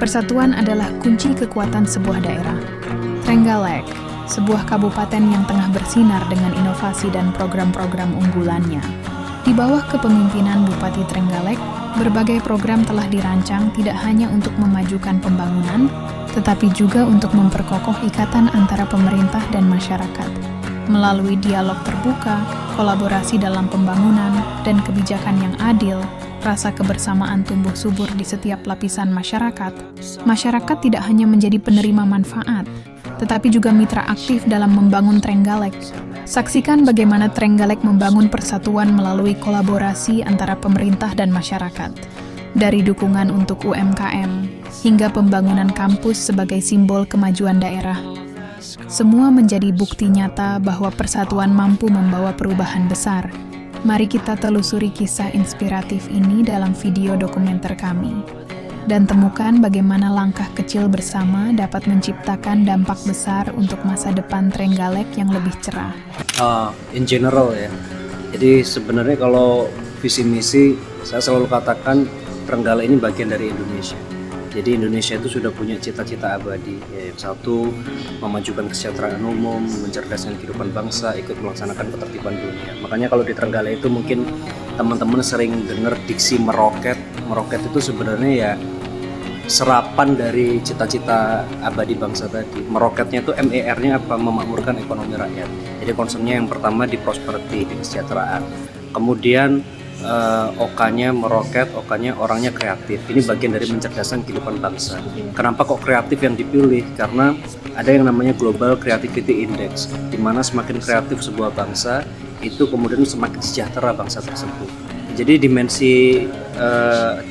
Persatuan adalah kunci kekuatan sebuah daerah. Trenggalek, sebuah kabupaten yang tengah bersinar dengan inovasi dan program-program unggulannya. Di bawah kepemimpinan Bupati Trenggalek, berbagai program telah dirancang tidak hanya untuk memajukan pembangunan, tetapi juga untuk memperkokoh ikatan antara pemerintah dan masyarakat. Melalui dialog terbuka, kolaborasi dalam pembangunan, dan kebijakan yang adil, rasa kebersamaan tumbuh subur di setiap lapisan masyarakat. Masyarakat tidak hanya menjadi penerima manfaat, tetapi juga mitra aktif dalam membangun Trenggalek. Saksikan bagaimana Trenggalek membangun persatuan melalui kolaborasi antara pemerintah dan masyarakat. Dari dukungan untuk UMKM, hingga pembangunan kampus sebagai simbol kemajuan daerah. Semua menjadi bukti nyata bahwa persatuan mampu membawa perubahan besar. Mari kita telusuri kisah inspiratif ini dalam video dokumenter kami. Dan temukan bagaimana langkah kecil bersama dapat menciptakan dampak besar untuk masa depan Trenggalek yang lebih cerah. In general ya, jadi sebenarnya kalau visi misi, saya selalu katakan Trenggalek ini bagian dari Indonesia. Jadi Indonesia itu sudah punya cita-cita abadi, yang satu memajukan kesejahteraan umum, mencerdaskan kehidupan bangsa, ikut melaksanakan ketertiban dunia. Makanya kalau di Trenggalek itu mungkin teman-teman sering dengar diksi meroket. Meroket itu sebenarnya ya serapan dari cita-cita abadi bangsa tadi. Meroketnya itu MER-nya apa? Memakmurkan ekonomi rakyat. Jadi concernnya yang pertama di prosperity, di kesejahteraan. Kemudian OK-nya meroket, OK-nya orangnya kreatif. Ini bagian dari mencerdaskan kehidupan bangsa. Kenapa kok kreatif yang dipilih? Karena ada yang namanya Global Creativity Index, di mana semakin kreatif sebuah bangsa, itu kemudian semakin sejahtera bangsa tersebut. Jadi dimensi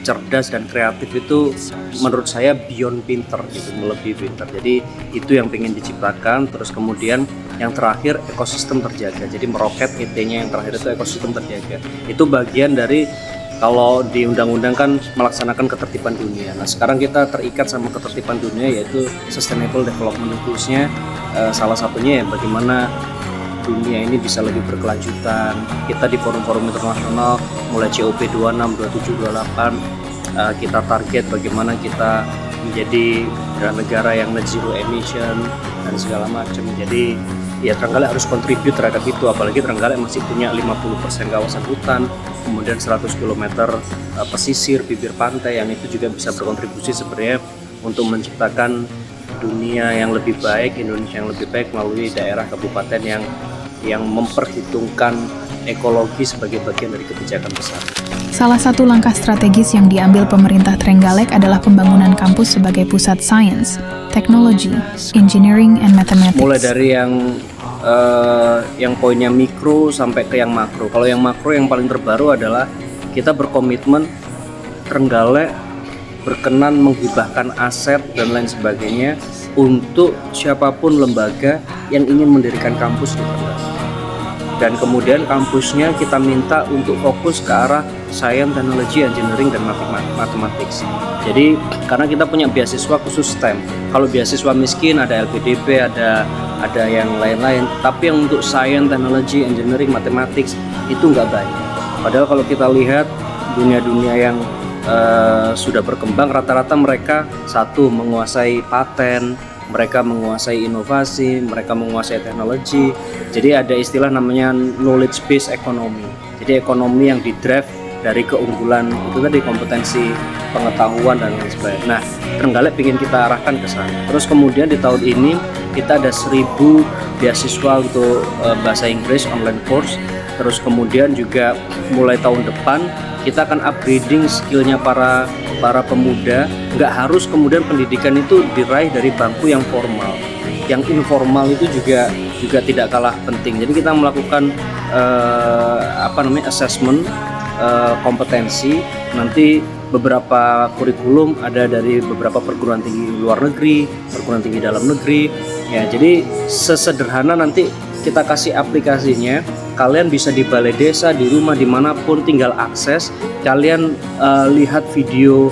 cerdas dan kreatif itu menurut saya beyond pinter, gitu, melebihi pinter. Jadi itu yang pengen diciptakan. Terus kemudian yang terakhir ekosistem terjaga. Jadi meroket ET-nya yang terakhir itu ekosistem terjaga. Itu bagian dari kalau di undang-undang kan melaksanakan ketertiban dunia. Nah sekarang kita terikat sama ketertiban dunia, yaitu Sustainable Development Goals-nya. Salah satunya ya bagaimana dunia ini bisa lebih berkelanjutan. Kita di forum-forum internasional mulai COP26, 27, 28 kita target bagaimana kita menjadi negara yang net zero emission dan segala macam. Jadi ya Trenggalek harus kontribut terhadap itu, apalagi Trenggalek masih punya 50% kawasan hutan, kemudian 100 km pesisir, bibir pantai, yang itu juga bisa berkontribusi sebenarnya untuk menciptakan dunia yang lebih baik, Indonesia yang lebih baik melalui daerah kabupaten yang memperhitungkan ekologi sebagai bagian dari kebijakan besar. Salah satu langkah strategis yang diambil pemerintah Trenggalek adalah pembangunan kampus sebagai pusat sains, teknologi, engineering, and mathematics. Mulai dari yang poinnya mikro sampai ke yang makro. Kalau yang makro yang paling terbaru adalah kita berkomitmen Trenggalek berkenan menghibahkan aset dan lain sebagainya untuk siapapun lembaga yang ingin mendirikan kampus di Trenggalek. Dan kemudian kampusnya kita minta untuk fokus ke arah Science, Technology, Engineering, dan Mathematics. Jadi karena kita punya beasiswa khusus STEM. Kalau beasiswa miskin ada LPDP, ada yang lain-lain. Tapi yang untuk Science, Technology, Engineering, Mathematics itu nggak banyak. Padahal kalau kita lihat dunia-dunia yang sudah berkembang, rata-rata mereka satu menguasai paten, mereka menguasai inovasi, mereka menguasai teknologi. Jadi ada istilah namanya knowledge based economy. Jadi ekonomi yang didrive dari keunggulan itu tadi, kompetensi, pengetahuan dan lain sebagainya. Nah, Trenggalek ingin kita arahkan ke sana. Terus kemudian di tahun ini kita ada 1000 beasiswa untuk bahasa Inggris online course. Terus kemudian juga mulai tahun depan kita akan upgrading skillnya para pemuda. Nggak harus kemudian pendidikan itu diraih dari bangku yang formal, yang informal itu juga tidak kalah penting. Jadi kita melakukan assessment kompetensi. Nanti beberapa kurikulum ada dari beberapa perguruan tinggi luar negeri, perguruan tinggi dalam negeri. Ya, jadi sesederhana nanti kita kasih aplikasinya. Kalian bisa di balai desa, di rumah, dimanapun, tinggal akses. Kalian lihat video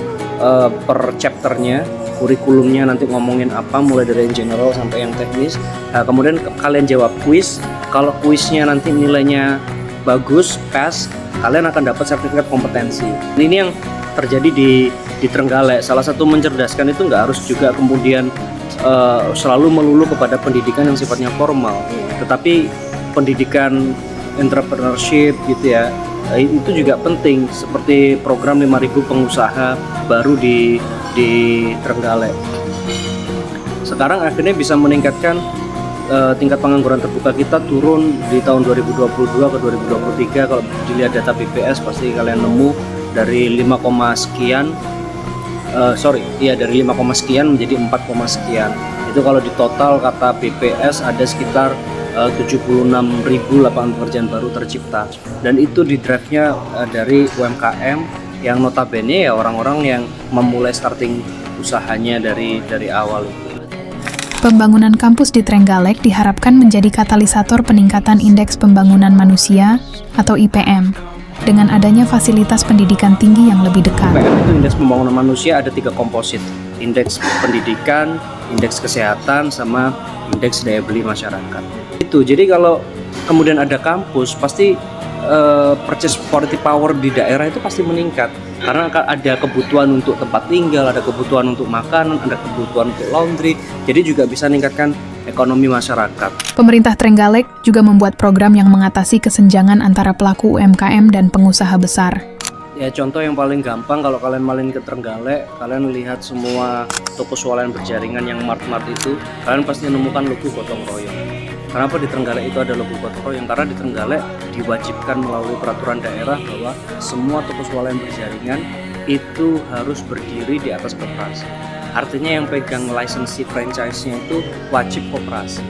per chapternya, kurikulumnya nanti ngomongin apa, mulai dari yang general sampai yang teknis. Nah, kemudian kalian jawab kuis. Kalau kuisnya nanti nilainya bagus, pass, kalian akan dapat sertifikat kompetensi. Ini yang terjadi di Trenggalek. Salah satu mencerdaskan itu nggak harus juga kemudian selalu melulu kepada pendidikan yang sifatnya formal, tetapi pendidikan entrepreneurship gitu ya, itu juga penting, seperti program 5.000 pengusaha baru di Trenggalek. Sekarang akhirnya bisa meningkatkan tingkat pengangguran terbuka kita turun di tahun 2022 ke 2023. Kalau dilihat data BPS pasti kalian nemu dari 5, sekian dari 5, sekian menjadi 4, sekian. Itu kalau di total kata BPS ada sekitar 76.000 lapangan pekerjaan baru tercipta, dan itu di drive-nya dari UMKM yang notabene ya orang-orang yang memulai starting usahanya dari awal itu. Pembangunan kampus di Trenggalek diharapkan menjadi katalisator peningkatan Indeks Pembangunan Manusia atau IPM dengan adanya fasilitas pendidikan tinggi yang lebih dekat. IPM itu Indeks Pembangunan Manusia, ada 3 komposit: Indeks Pendidikan, Indeks Kesehatan, sama Indeks Daya Beli Masyarakat. Itu jadi kalau kemudian ada kampus, pasti purchase power di daerah itu pasti meningkat, karena ada kebutuhan untuk tempat tinggal, ada kebutuhan untuk makanan, ada kebutuhan untuk laundry, jadi juga bisa meningkatkan ekonomi masyarakat. Pemerintah Trenggalek juga membuat program yang mengatasi kesenjangan antara pelaku UMKM dan pengusaha besar. Ya, contoh yang paling gampang, kalau kalian main ke Trenggalek, kalian lihat semua toko swalayan berjaringan yang mart-mart itu, kalian pasti menemukan logo gotong royong. Kenapa di Trenggalek itu ada logo gotong royong? Karena di Trenggalek diwajibkan melalui peraturan daerah bahwa semua toko swalayan berjaringan itu harus berdiri di atas koperasi. Artinya yang pegang lisensi franchise-nya itu wajib koperasi.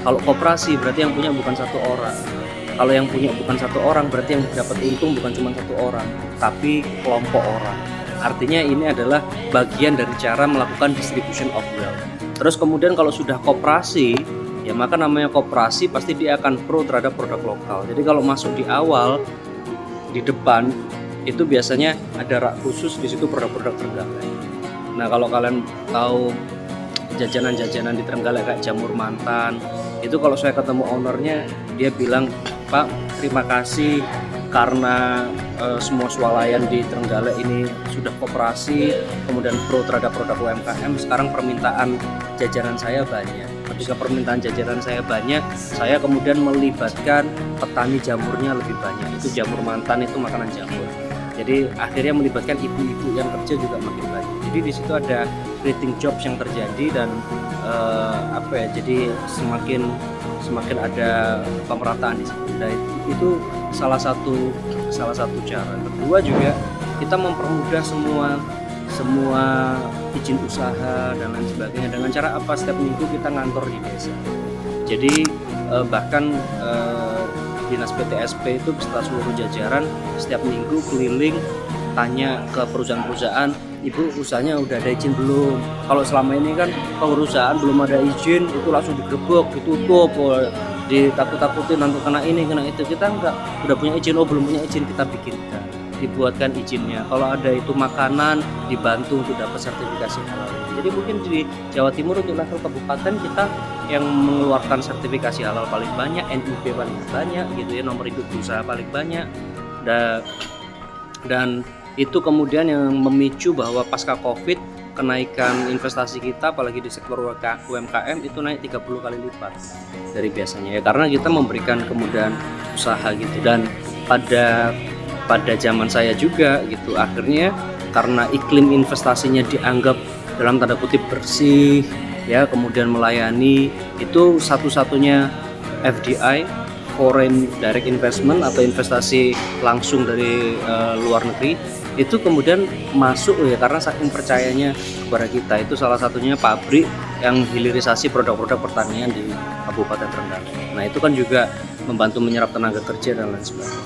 Kalau koperasi berarti yang punya bukan satu orang. Kalau yang punya bukan satu orang, berarti yang dapat untung bukan cuma satu orang, tapi kelompok orang. Artinya ini adalah bagian dari cara melakukan distribution of wealth. Terus kemudian kalau sudah koperasi, ya maka namanya koperasi pasti dia akan pro terhadap produk lokal. Jadi kalau masuk di awal, di depan, itu biasanya ada rak khusus, di situ produk-produk Trenggalek. Nah, kalau kalian tahu jajanan-jajanan di Trenggalek kayak jamur mantan, itu kalau saya ketemu ownernya, dia bilang, "Pak, terima kasih karena semua swalayan di Trenggalek ini sudah koperasi, kemudian pro terhadap produk UMKM, sekarang permintaan jajanan saya banyak. Ketika permintaan jajanan saya banyak, saya kemudian melibatkan petani jamurnya lebih banyak. Itu jamur mantan, itu makanan jamur. Jadi akhirnya melibatkan ibu-ibu yang kerja juga makin banyak. Jadi di situ ada creating jobs yang terjadi, dan jadi semakin ada pemerataan di situ. Dan itu salah satu cara. Kedua juga kita mempermudah semua izin usaha dan lain sebagainya. Dengan cara apa? Setiap minggu kita ngantor di desa. Jadi bahkan Dinas PTSP itu beserta seluruh jajaran setiap minggu keliling tanya ke perusahaan-perusahaan, "Ibu, usahanya udah ada izin belum?" Kalau selama ini kan perusahaan belum ada izin itu langsung digerebek, ditutup, ditakut-takutin nanti kena ini kena itu. Kita enggak, udah punya izin, belum punya izin, kita bikinkan, dibuatkan izinnya. Kalau ada itu makanan, dibantu untuk dapat sertifikasi halal. Jadi mungkin di Jawa Timur untuk level kabupaten kita yang mengeluarkan sertifikasi halal paling banyak, NIB paling banyak gitu ya, nomor induk usaha paling banyak, dan itu kemudian yang memicu bahwa pasca Covid kenaikan investasi kita apalagi di sektor UMKM itu naik 30 kali lipat dari biasanya ya, karena kita memberikan kemudahan usaha gitu. Dan pada zaman saya juga gitu, akhirnya karena iklim investasinya dianggap dalam tanda kutip bersih ya, kemudian melayani, itu satu-satunya FDI, foreign direct investment atau investasi langsung dari luar negeri, itu kemudian masuk ya karena saking percayanya kepada kita. Itu salah satunya pabrik yang hilirisasi produk-produk pertanian di Kabupaten Trenggalek. Nah, itu kan juga membantu menyerap tenaga kerja dan lain sebagainya.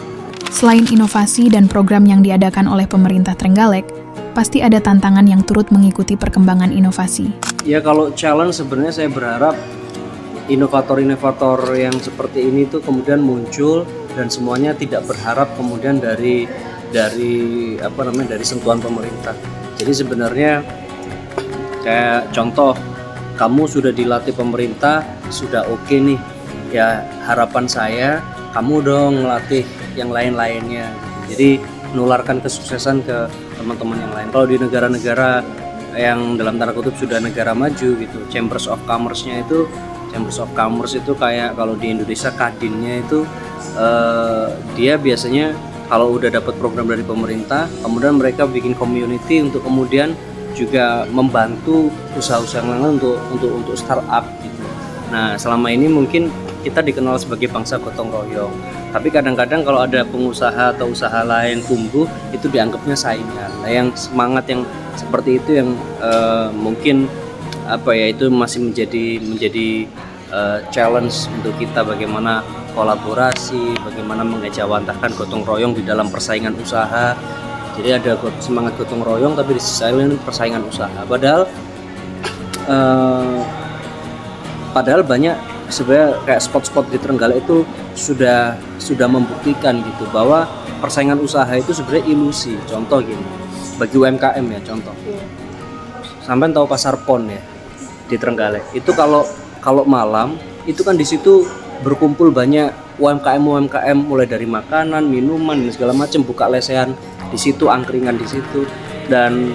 Selain inovasi dan program yang diadakan oleh pemerintah Trenggalek, pasti ada tantangan yang turut mengikuti perkembangan inovasi. Ya, kalau challenge sebenarnya saya berharap inovator-inovator yang seperti ini tuh kemudian muncul, dan semuanya tidak berharap kemudian dari sentuhan pemerintah. Jadi sebenarnya kayak contoh, kamu sudah dilatih pemerintah, sudah oke nih. Ya, harapan saya kamu dong ngelatih yang lain-lainnya. Jadi menularkan kesuksesan ke teman-teman yang lain. Kalau di negara-negara yang dalam tanda kutip sudah negara maju gitu, Chambers of Commerce-nya itu kayak kalau di Indonesia Kadinnya itu dia biasanya kalau udah dapat program dari pemerintah, kemudian mereka bikin community untuk kemudian juga membantu usaha-usaha yang lain untuk startup gitu. Nah, selama ini mungkin kita dikenal sebagai bangsa gotong royong, tapi kadang-kadang kalau ada pengusaha atau usaha lain tumbuh itu dianggapnya saingan. Nah, yang semangat yang seperti itu yang mungkin itu masih menjadi challenge untuk kita, bagaimana kolaborasi, bagaimana mengejawantahkan gotong royong di dalam persaingan usaha. Jadi ada semangat gotong royong tapi di sisi lain persaingan usaha. Padahal banyak sebenarnya kayak spot-spot di Trenggalek itu sudah membuktikan gitu bahwa persaingan usaha itu sebenarnya ilusi. Contoh gini, bagi UMKM ya contoh. Sampai tahu pasar Pon ya di Trenggalek. Itu kalau malam itu kan di situ berkumpul banyak UMKM mulai dari makanan, minuman dan segala macam, buka lesehan di situ, angkringan di situ, dan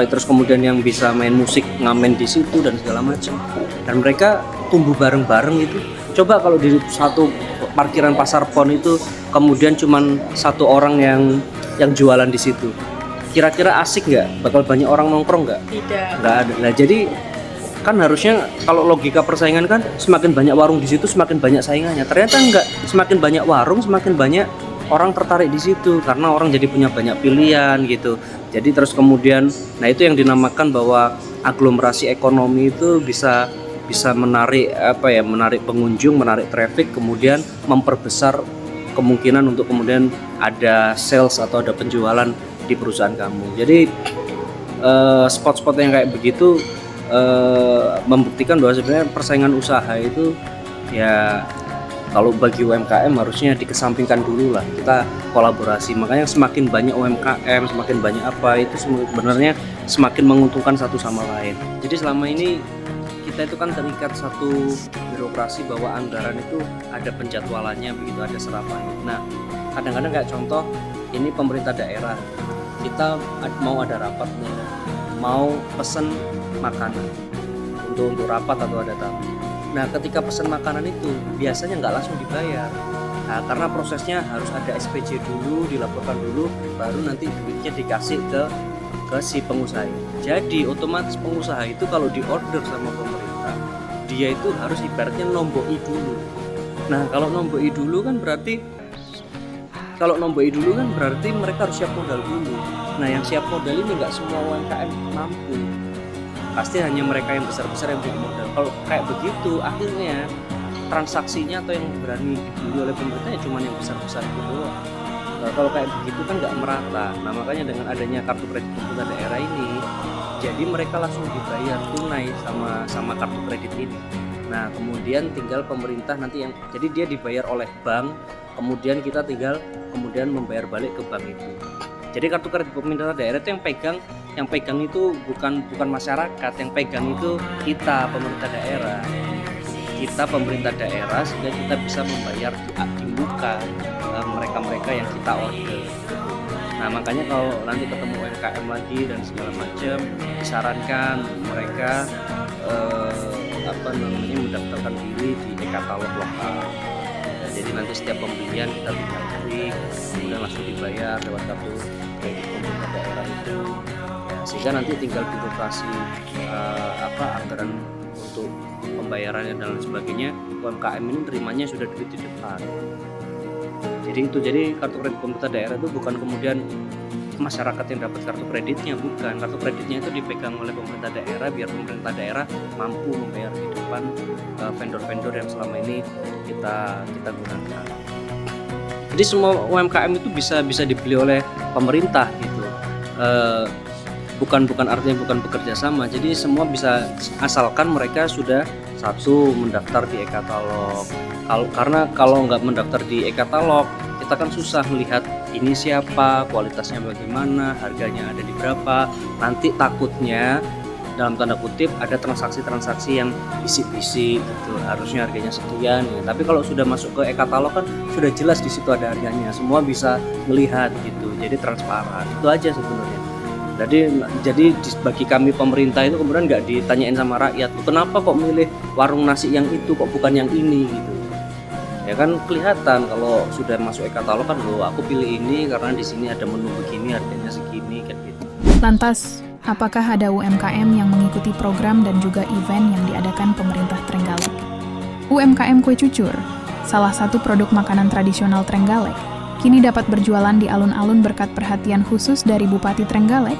terus kemudian yang bisa main musik ngamen di situ dan segala macam. Dan mereka tumbuh bareng-bareng itu. Coba kalau di satu parkiran pasar Pon itu kemudian cuman satu orang yang jualan di situ, kira-kira asik nggak? Bakal banyak orang nongkrong nggak? Tidak. Nggak ada. Nah jadi kan harusnya kalau logika persaingan kan semakin banyak warung di situ semakin banyak saingannya. Ternyata enggak, semakin banyak warung semakin banyak orang tertarik di situ karena orang jadi punya banyak pilihan gitu. Jadi terus kemudian, nah itu yang dinamakan bahwa aglomerasi ekonomi itu bisa menarik menarik pengunjung, menarik traffic, kemudian memperbesar kemungkinan untuk kemudian ada sales atau ada penjualan di perusahaan kamu. Jadi spot-spot yang kayak begitu membuktikan bahwa sebenarnya persaingan usaha itu ya kalau bagi UMKM harusnya dikesampingkan dulu lah, kita kolaborasi. Makanya semakin banyak UMKM, semakin banyak itu sebenarnya semakin menguntungkan satu sama lain. Jadi selama ini kita itu kan terikat satu birokrasi bahwa anggaran itu ada penjadwalannya, begitu ada serapannya. Nah kadang-kadang kayak contoh ini pemerintah daerah, kita mau ada rapat nih, mau pesen makanan untuk rapat atau ada tamu. Nah ketika pesan makanan itu biasanya nggak langsung dibayar. Nah karena prosesnya harus ada SPJ dulu, dilaporkan dulu, baru nanti duitnya dikasih ke si pengusaha. Jadi otomatis pengusaha itu kalau diorder sama pemerintah, dia itu harus ibaratnya nomboi dulu. Nah kalau nomboi dulu kan berarti mereka harus siap modal dulu. Nah yang siap modal ini nggak semua UMKM mampu. Pasti hanya mereka yang besar-besar yang punya modal. Kalau kayak begitu akhirnya transaksinya atau yang berani dibeli oleh pemerintah ya cuma yang besar-besar gitu. Nah, kalau kayak begitu kan nggak merata. Nah makanya dengan adanya kartu kredit pemerintah daerah ini, jadi mereka langsung dibayar tunai sama kartu kredit ini. Nah kemudian tinggal pemerintah nanti jadi dia dibayar oleh bank, kemudian kita tinggal kemudian membayar balik ke bank itu. Jadi kartu kredit pemerintah daerah itu yang pegang itu bukan masyarakat, yang pegang itu kita pemerintah daerah, sehingga kita bisa membayar di muka mereka yang kita order. Nah makanya kalau nanti ketemu UMKM lagi dan segala macam, disarankan mereka mendaftarkan diri di e-katalog lokal. Nah, jadi nanti setiap pembelian kita tinggal klik, kemudian langsung dibayar lewat kartu kredit pemerintah daerah itu. Sehingga nanti tinggal birokrasi anggaran untuk pembayarannya dan lain sebagainya, UMKM ini terimanya sudah duit di depan. Jadi kartu kredit pemerintah daerah itu bukan kemudian masyarakat yang dapat kartu kreditnya, bukan. Kartu kreditnya itu dipegang oleh pemerintah daerah biar pemerintah daerah mampu membayar di depan vendor-vendor yang selama ini kita gunakan. Jadi semua UMKM itu bisa dibeli oleh pemerintah gitu. Bukan artinya bukan bekerja sama. Jadi semua bisa asalkan mereka sudah mendaftar di e-katalog. Karena kalau nggak mendaftar di e-katalog, kita kan susah melihat ini siapa, kualitasnya bagaimana, harganya ada di berapa. Nanti takutnya dalam tanda kutip ada transaksi-transaksi yang bisik-bisik gitu, harusnya harganya sekian ya. Tapi kalau sudah masuk ke e-katalog kan sudah jelas di situ ada harganya, semua bisa melihat gitu, jadi transparan. Itu aja sebenarnya. Jadi bagi kami pemerintah itu kemudian nggak ditanyain sama rakyat, kenapa kok milih warung nasi yang itu kok bukan yang ini gitu. Ya kan kelihatan kalau sudah masuk e-katalog kan, loh aku pilih ini karena di sini ada menu begini, harganya segini kan gitu. Lantas, apakah ada UMKM yang mengikuti program dan juga event yang diadakan pemerintah Trenggalek? UMKM Kue Cucur, salah satu produk makanan tradisional Trenggalek, kini dapat berjualan di alun-alun berkat perhatian khusus dari Bupati Trenggalek,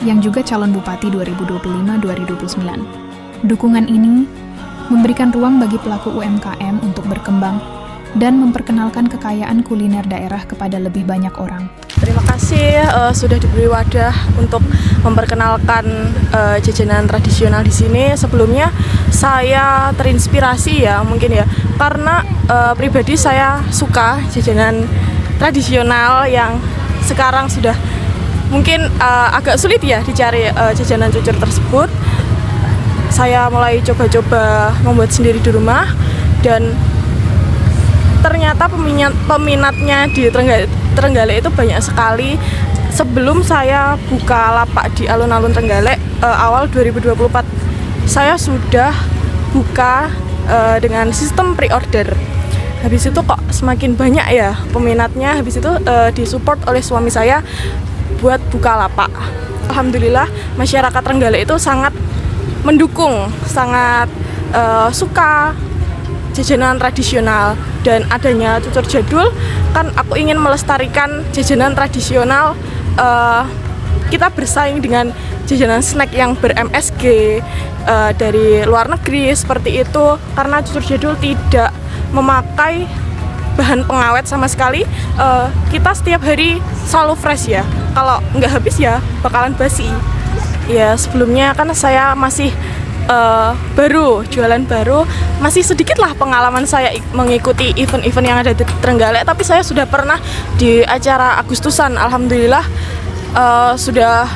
yang juga calon Bupati 2025-2029. Dukungan ini memberikan ruang bagi pelaku UMKM untuk berkembang dan memperkenalkan kekayaan kuliner daerah kepada lebih banyak orang. Terima kasih sudah diberi wadah untuk memperkenalkan jajanan tradisional di sini. Sebelumnya saya terinspirasi ya mungkin ya, karena pribadi saya suka jajanan tradisional yang sekarang sudah mungkin agak sulit ya dicari jajanan cucur tersebut. Saya mulai coba-coba membuat sendiri di rumah dan ternyata peminatnya di Trenggalek itu banyak sekali. Sebelum saya buka lapak di alun-alun Trenggalek awal 2024, saya sudah buka dengan sistem pre-order. Habis itu kok semakin banyak ya peminatnya, habis itu disupport oleh suami saya buat buka lapak. Alhamdulillah masyarakat Trenggalek itu sangat mendukung, sangat suka jajanan tradisional. Dan adanya cucur jadul, kan aku ingin melestarikan jajanan tradisional. Kita bersaing dengan jajanan snack yang ber-MSG dari luar negeri seperti itu, karena cucur jadul tidak memakai bahan pengawet sama sekali. Kita setiap hari selalu fresh ya, kalau nggak habis ya bakalan basi ya. Sebelumnya kan saya masih baru jualan baru, masih sedikit lah pengalaman saya mengikuti event-event yang ada di Trenggalek, tapi saya sudah pernah di acara Agustusan. Alhamdulillah sudah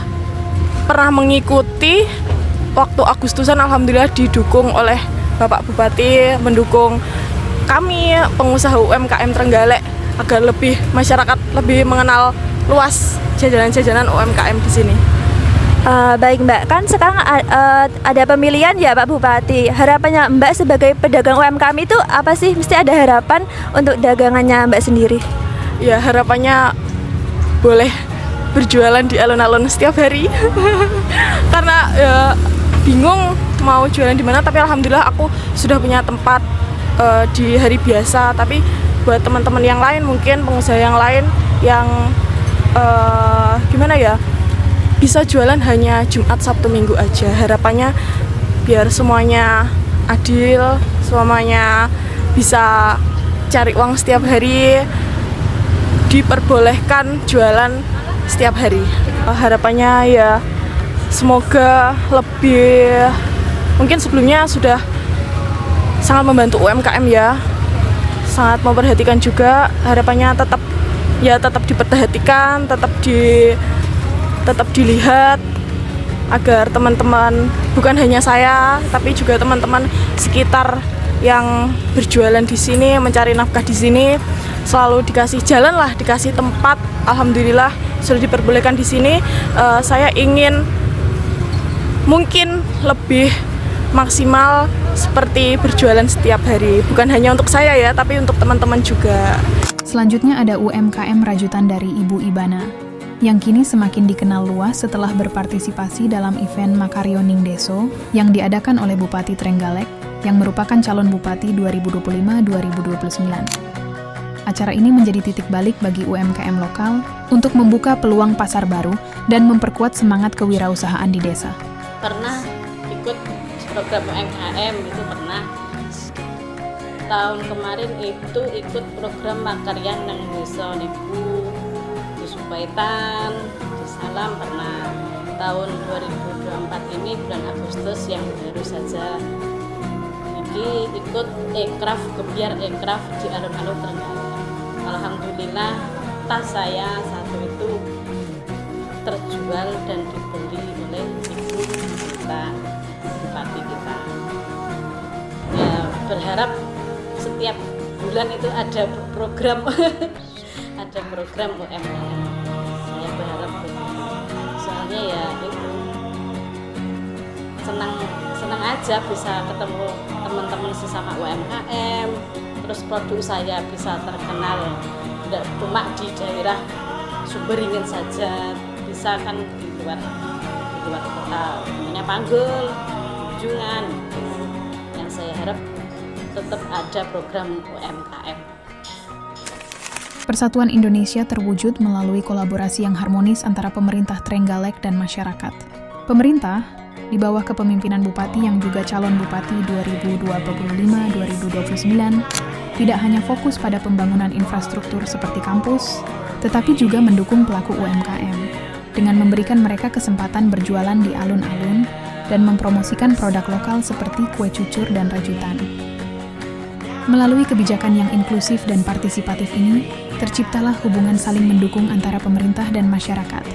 pernah mengikuti waktu Agustusan. Alhamdulillah didukung oleh Bapak Bupati, mendukung kami pengusaha UMKM Trenggalek agar lebih masyarakat lebih mengenal luas jajanan-jajanan UMKM di sini. Baik Mbak, kan sekarang ada pemilihan ya Pak Bupati. Harapannya Mbak sebagai pedagang UMKM itu apa sih? Mesti ada harapan untuk dagangannya Mbak sendiri. Ya harapannya boleh berjualan di alun-alun setiap hari. Karena bingung mau jualan di mana, tapi alhamdulillah aku sudah punya tempat di hari biasa. Tapi buat teman-teman yang lain, mungkin pengusaha yang lain yang gimana ya, bisa jualan hanya Jumat, Sabtu, Minggu aja. Harapannya biar semuanya adil, semuanya bisa cari uang setiap hari, diperbolehkan jualan setiap hari. Harapannya ya semoga lebih, mungkin sebelumnya sudah sangat membantu UMKM ya, sangat memperhatikan juga. Harapannya tetap diperhatikan, tetap dilihat agar teman-teman, bukan hanya saya tapi juga teman-teman sekitar yang berjualan di sini, mencari nafkah di sini, selalu dikasih jalan lah, dikasih tempat. Alhamdulillah sudah diperbolehkan di sini. Saya ingin mungkin lebih maksimal seperti berjualan setiap hari, bukan hanya untuk saya ya, tapi untuk teman-teman juga. Selanjutnya ada UMKM rajutan dari Ibu Ibana, yang kini semakin dikenal luas setelah berpartisipasi dalam event Makarioning Deso yang diadakan oleh Bupati Trenggalek yang merupakan calon Bupati 2025-2029. Acara ini menjadi titik balik bagi UMKM lokal untuk membuka peluang pasar baru dan memperkuat semangat kewirausahaan di desa. Pernah ikut program UMKM, itu pernah. Tahun kemarin itu ikut program Makaryan nang Desa Nibu, di Supaitan, di Salam pernah. Tahun 2024 ini bulan Agustus yang baru saja ini ikut ekraf, Gebiar ekraf di alun-alun Trenggalek. Alhamdulillah tas saya satu itu terjual dan dibeli oleh ibu kita, bupati kita. Ya, berharap setiap bulan itu ada program ada program UMKM. Saya berharap begitu. Soalnya ya itu senang aja bisa ketemu teman-teman sesama UMKM, terus produk saya bisa terkenal tidak cuma di daerah Sumberingin saja, bisa kan di luar kota, namanya Panggul, Jungan. Yang saya harap tetap ada program UMKM. Persatuan Indonesia terwujud melalui kolaborasi yang harmonis antara pemerintah Trenggalek dan masyarakat. Pemerintah, di bawah kepemimpinan Bupati yang juga calon Bupati 2025-2029, tidak hanya fokus pada pembangunan infrastruktur seperti kampus, tetapi juga mendukung pelaku UMKM dengan memberikan mereka kesempatan berjualan di alun-alun dan mempromosikan produk lokal seperti kue cucur dan rajutan. Melalui kebijakan yang inklusif dan partisipatif ini, terciptalah hubungan saling mendukung antara pemerintah dan masyarakat.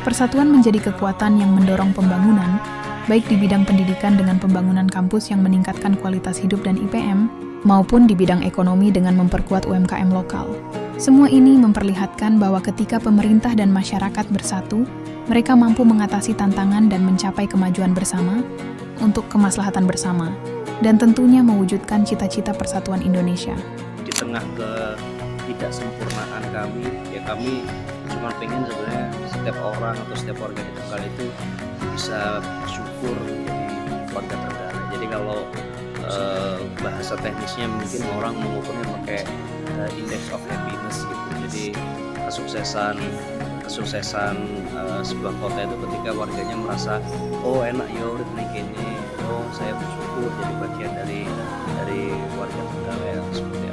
Persatuan menjadi kekuatan yang mendorong pembangunan, baik di bidang pendidikan dengan pembangunan kampus yang meningkatkan kualitas hidup dan IPM, maupun di bidang ekonomi dengan memperkuat UMKM lokal. Semua ini memperlihatkan bahwa ketika pemerintah dan masyarakat bersatu, mereka mampu mengatasi tantangan dan mencapai kemajuan bersama untuk kemaslahatan bersama, dan tentunya mewujudkan cita-cita persatuan Indonesia. Di tengah ketidaksempurnaan kami cuma pengen sebenarnya setiap orang atau setiap warga di Tegal itu bisa bersyukur menjadi warga Trenggalek. Jadi kalau bahasa teknisnya mungkin orang mengukurnya pakai index of happiness gitu. Jadi kesuksesan sebuah kota itu ketika warganya merasa oh enak ya urip ning kene, oh saya bersyukur jadi bagian dari warga Trenggalek seperti